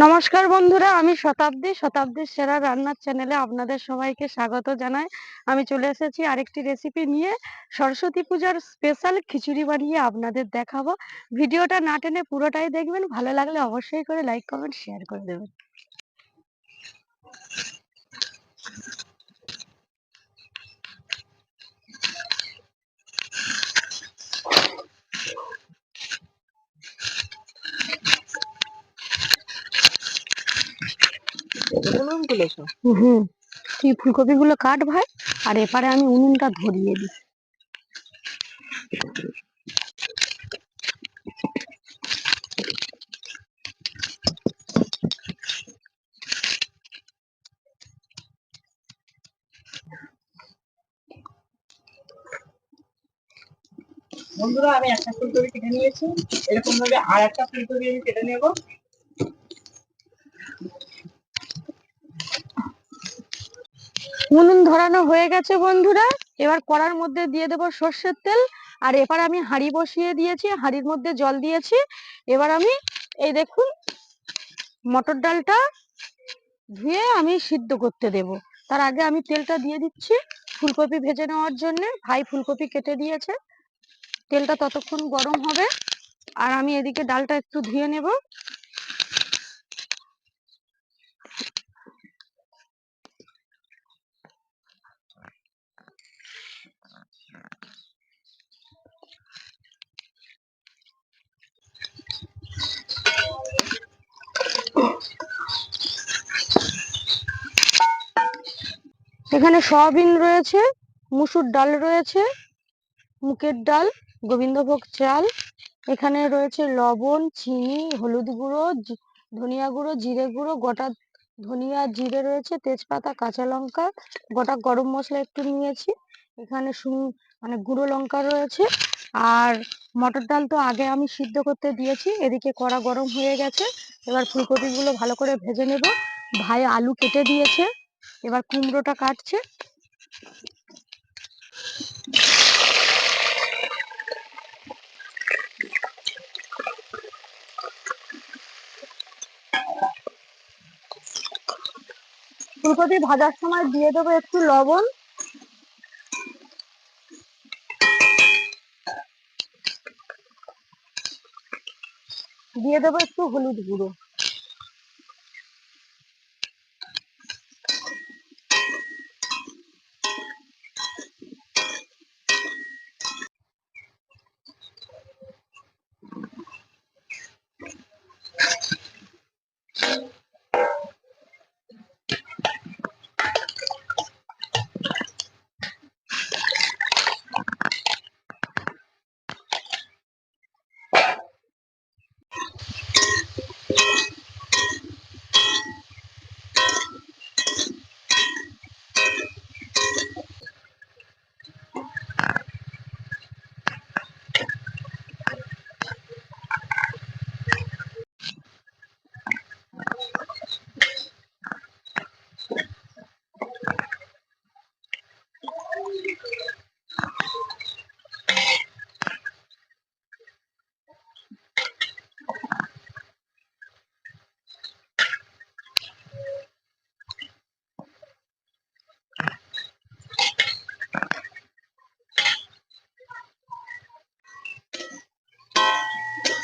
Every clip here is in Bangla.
নমস্কার বন্ধুরা, আমি শতাব্দীর সেরা রান্নার চ্যানেলে আপনাদের সবাইকে স্বাগত জানাই। আমি চলে এসেছি আরেকটি রেসিপি নিয়ে। সরস্বতী পূজার স্পেশাল খিচুড়ি বানিয়ে আপনাদের দেখাবো। ভিডিওটা না টেনে পুরোটাই দেখবেন। ভালো লাগলে অবশ্যই করে লাইক কমেন্ট শেয়ার করে দেবেন। তুই ফুলকপিগুলো কাট ভাই, আর এপারে আমি উনুনটা ধরিয়ে দিই। বন্ধুরা, আমি একটা ফুলকপি কেটে নিয়েছি। এরকম ভাবে আর একটা ফুলকপি আমি কেটে নেব। উনুন ধরানো হয়ে গেছে বন্ধুরা। এবার কড়ার মধ্যে দিয়ে দেবো সর্ষের তেল। আর এবার আমি হাঁড়ি বসিয়ে দিয়েছি, হাঁড়ির মধ্যে জল দিয়েছি। এবার আমি এই দেখুন মটর ডালটা ধুয়ে আমি সিদ্ধ করতে দেব। তার আগে আমি তেলটা দিয়ে দিচ্ছি ফুলকপি ভেজে নেওয়ার জন্য। ভাই ফুলকপি কেটে দিয়েছে, তেলটা ততক্ষণ গরম হবে। আর আমি এদিকে ডালটা একটু ধুয়ে নেব। এখানে সয়াবিন রয়েছে, মুসুর ডাল রয়েছে, মুগের ডাল, গোবিন্দভোগ চাল। এখানে রয়েছে লবণ, চিনি, হলুদ গুঁড়ো, ধনিয়া গুঁড়ো, জিরে গুঁড়ো, গোটা ধনিয়া জিরে রয়েছে, তেজপাতা, কাঁচা লঙ্কা, গোটা গরম মশলা একটু নিয়েছি। এখানে মানে গুঁড়ো লঙ্কা রয়েছে। আর মটর ডাল তো আগে আমি সিদ্ধ করতে দিয়েছি। এদিকে কড়া গরম হয়ে গেছে। এবার ফুলকপিগুলো ভালো করে ভেজে নেব। ভাই আলু কেটে দিয়েছে, এবার কুমড়োটা কাটছে। ফুলকপি ভাজার সময় দিয়ে দেবো একটু লবণ, দিয়ে দেবো একটু হলুদ গুঁড়ো।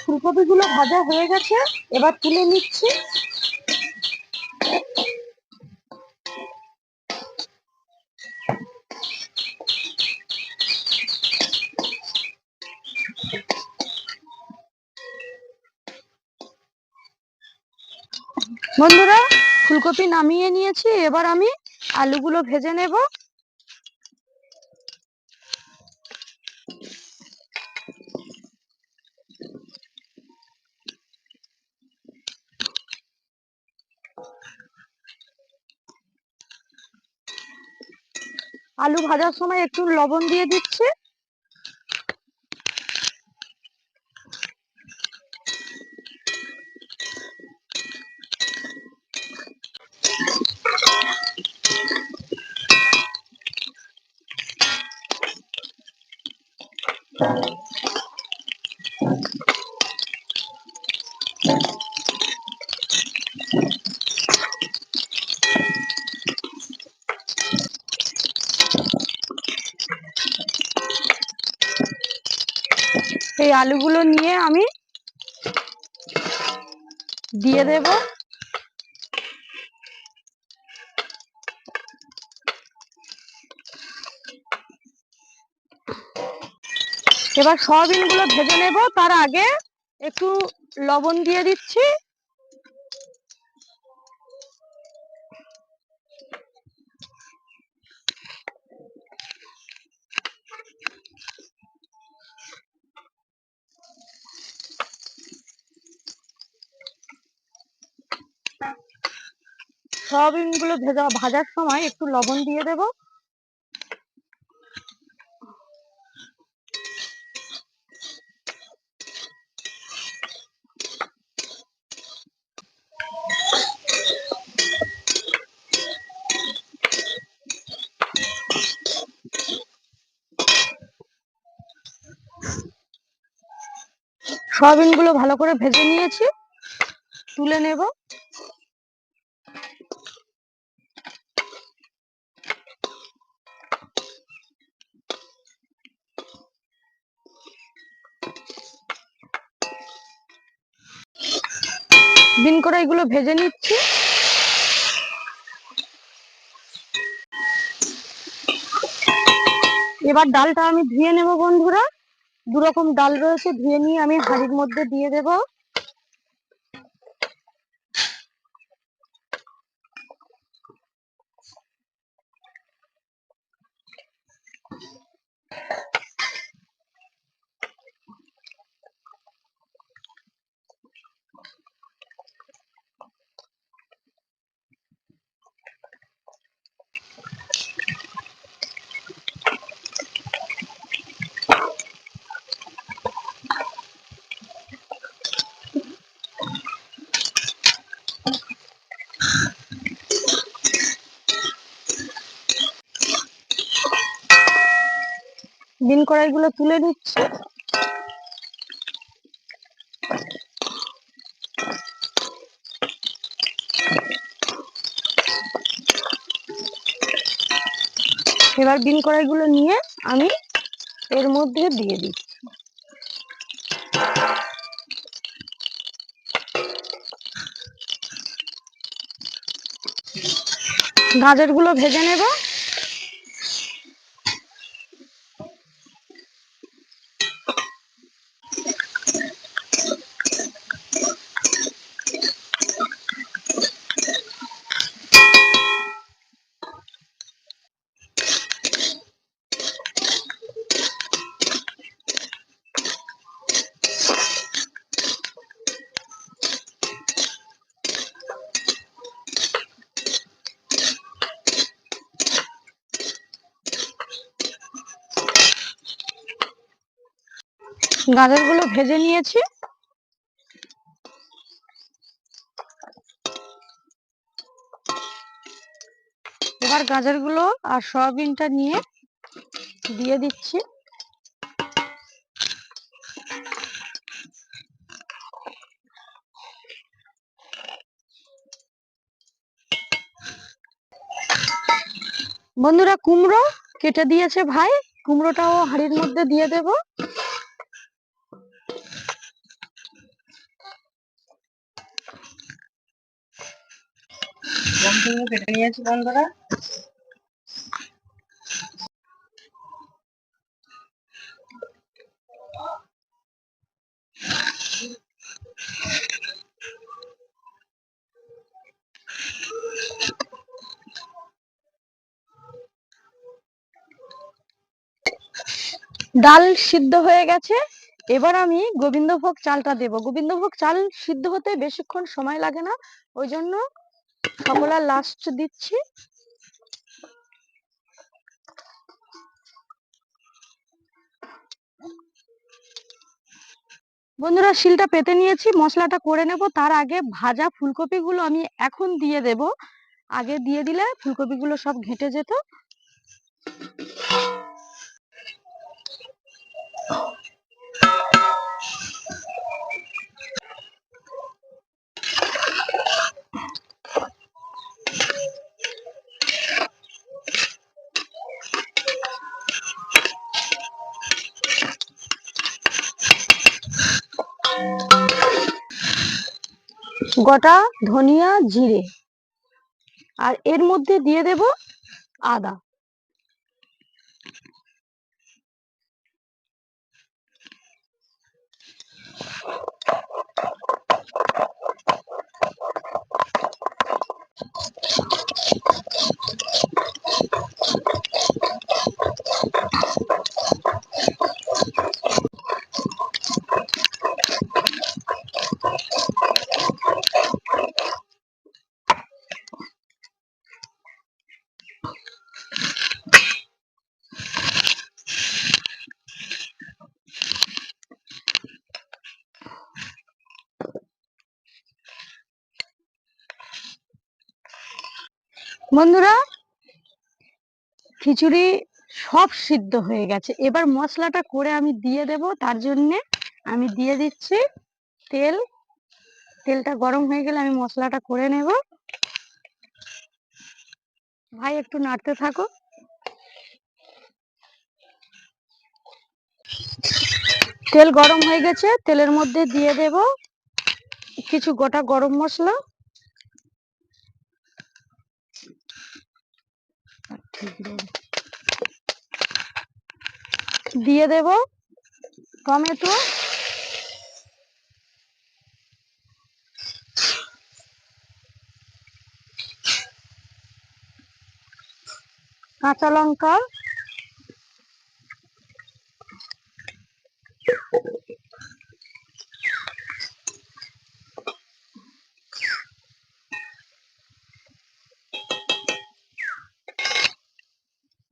ফুলকপিগুলো ভাজা হয়ে গেছে, এবার তুলে নিচ্ছি। বন্ধুরা, ফুলকপি নামিয়ে নিয়েছি। এবার আমি আলুগুলো ভেজে নেব। আলু ভাজার সময় একটু লবণ দিয়ে দিচ্ছি। এই আলুগুলো নিয়ে আমি দিয়ে দেব। এবার সয়াবিন গুলো ভেজে নেব, তার আগে একটু লবণ দিয়ে দিচ্ছি। সয়াবিন গুলো ভাজার সময় একটু লবণ দিয়ে দেব। সয়াবিন গুলো ভালো করে ভেজে নিয়েছি, তুলে নেব। বিন করে এগুলো ভেজে নিচ্ছি। এবার ডালটা আমি ধুয়ে নেব বন্ধুরা। দু রকম ডাল রয়েছে, ধুয়ে নিয়ে আমি হাঁড়ির মধ্যে দিয়ে দেব। বিন কড়াইগুলো তুলে নিচ্ছি। এবার বিন কড়াইগুলো নিয়ে আমি এর মধ্যে দিয়ে দিচ্ছি। গাজরগুলো ভেজে নেব। গাজরগুলো ভেজে নিয়েছি। এবার গাজরগুলো আর সয়াবিনটা নিয়ে দিয়ে দিচ্ছি। বন্ধুরা, কুমড়ো কেটে দিয়েছে ভাই, কুমড়োটাও হাঁড়ির মধ্যে দিয়ে দেব। কুমড়ো কেটে নিয়েছি বন্ধুরা। ডাল সিদ্ধ হয়ে গেছে, এবার আমি গোবিন্দভোগ চালটা দেব। গোবিন্দভোগ চাল সিদ্ধ হতে বেশিক্ষণ সময় লাগে না, ওই জন্য সকলের লাস্ট দিচ্ছি। বন্ধুরা শিলটা পেতে নিয়েছি, মশলাটা করে নেব। তার আগে ভাজা ফুলকপিগুলো আমি এখন দিয়ে দেব। আগে দিয়ে দিলে ফুলকপিগুলো সব ঘেঁটে যেত। গোটা ধনিয়া, জিরে, আর এর মধ্যে দিয়ে দেব আদা। বন্ধুরা খিচুড়ি সব সিদ্ধ হয়ে গেছে, এবার মশলাটা করে আমি দিয়ে দেব। তার জন্য আমি দিয়ে দিচ্ছি তেল। তেলটা গরম হয়ে গেলে আমি মশলাটা করে নেব। ভাই একটু নাড়তে থাকো। তেল গরম হয়ে গেছে, তেলের মধ্যে দিয়ে দেব কিছু গোটা গরম মশলা, দিয়ে দেব টমেটো, কাঁচা লঙ্কা,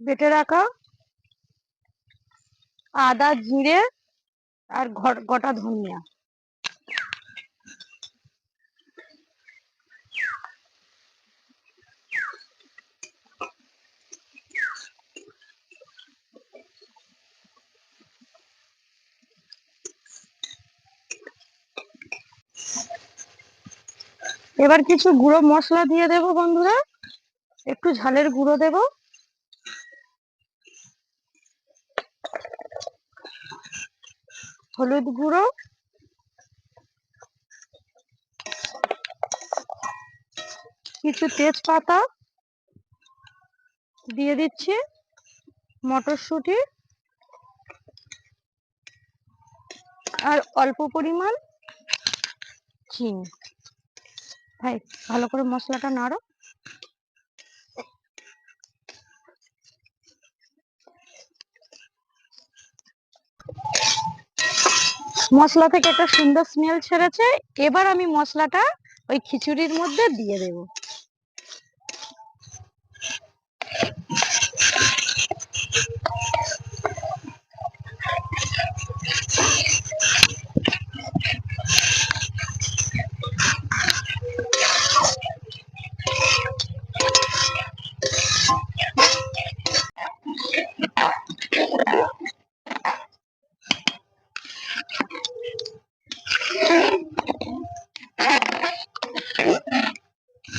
বেটে রাখা আদা, জিরে আর গোটা ধনিয়া। এবার কিছু গুঁড়ো মশলা দিয়ে দেব বন্ধুরা। একটু ঝালের গুঁড়ো দেব, হলুদ গুঁড়ো, কিছু তেজপাতা দিয়ে দিচ্ছি, মটরশুঁটি আর অল্প পরিমাণ চিনি। ভাই ভালো করে মশলাটা নাড়ো। মশলা থেকে একটা সুন্দর স্মেল ছেড়েছে। এবার আমি মশলাটা ওই খিচুড়ির মধ্যে দিয়ে দেব।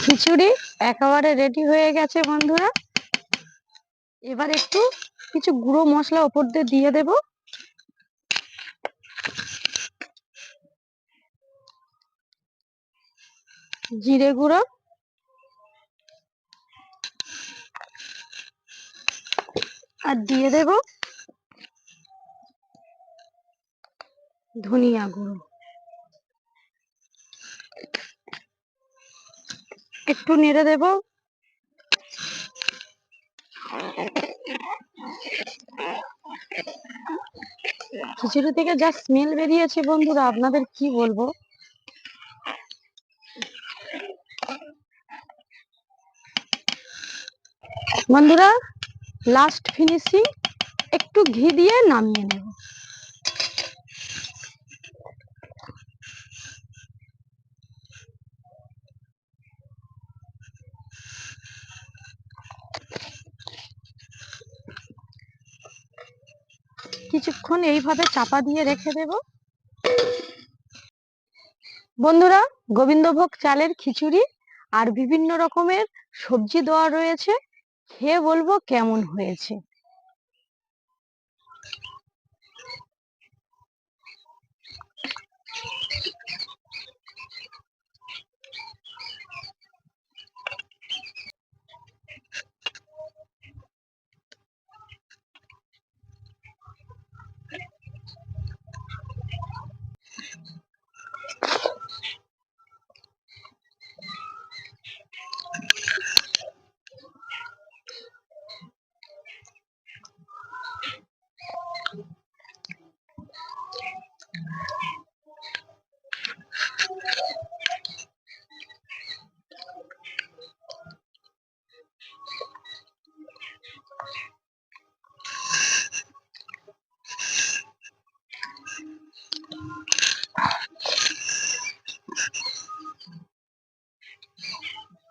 খিচুড়ি একেবারে রেডি হয়ে গেছে বন্ধুরা। এবার একটু কিছু গুঁড়ো মশলা উপর দিয়ে দেব। জিরে গুঁড়ো, আর দিয়ে দেব ধনিয়া গুঁড়ো। একটু নেড়ে দেব। খিচুড়ি থেকে যা স্মেল বেরিয়েছে বন্ধুরা, আপনাদের কি বলবো। বন্ধুরা লাস্ট ফিনিশিং একটু ঘি দিয়ে নামিয়ে নেব। কিছুক্ষণ এইভাবে চাপা দিয়ে রেখে দেব। বন্ধুরা, গোবিন্দভোগ চালের খিচুড়ি আর বিভিন্ন রকমের সবজি দেওয়া রয়েছে, খেয়ে বলবো কেমন হয়েছে।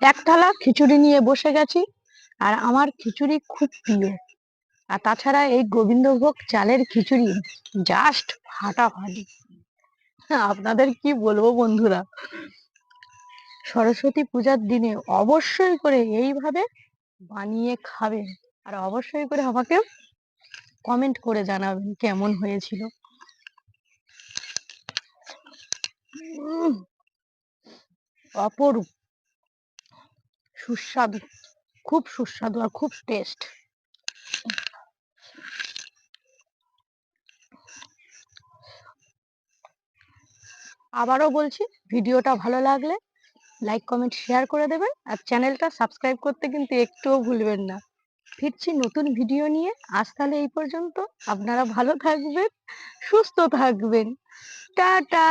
এক থালা খিচুড়ি নিয়ে বসে গেছি, আর আমার খিচুড়ি খুব প্রিয়। আর তাছাড়া এই গোবিন্দভোগ চালের খিচুড়ি জাস্ট ফাটাফাটি। আপনাদের কি বলবো বন্ধুরা, সরস্বতী পূজার দিনে অবশ্যই করে এইভাবে বানিয়ে খাবেন, আর অবশ্যই করে আমাকে কমেন্ট করে জানাবেন কেমন হয়েছিল। অপরূপ সুস্বাদু, খুব সুস্বাদু আর খুব টেস্ট। আবারও বলছি, ভিডিওটা ভালো লাগলে লাইক কমেন্ট শেয়ার করে দেবেন, আর চ্যানেলটা সাবস্ক্রাইব করতে কিন্তু একটুও ভুলবেন না। ফিরছি নতুন ভিডিও নিয়ে। আজ তাহলে এই পর্যন্ত। আপনারা ভালো থাকবেন, সুস্থ থাকবেন। টাটা।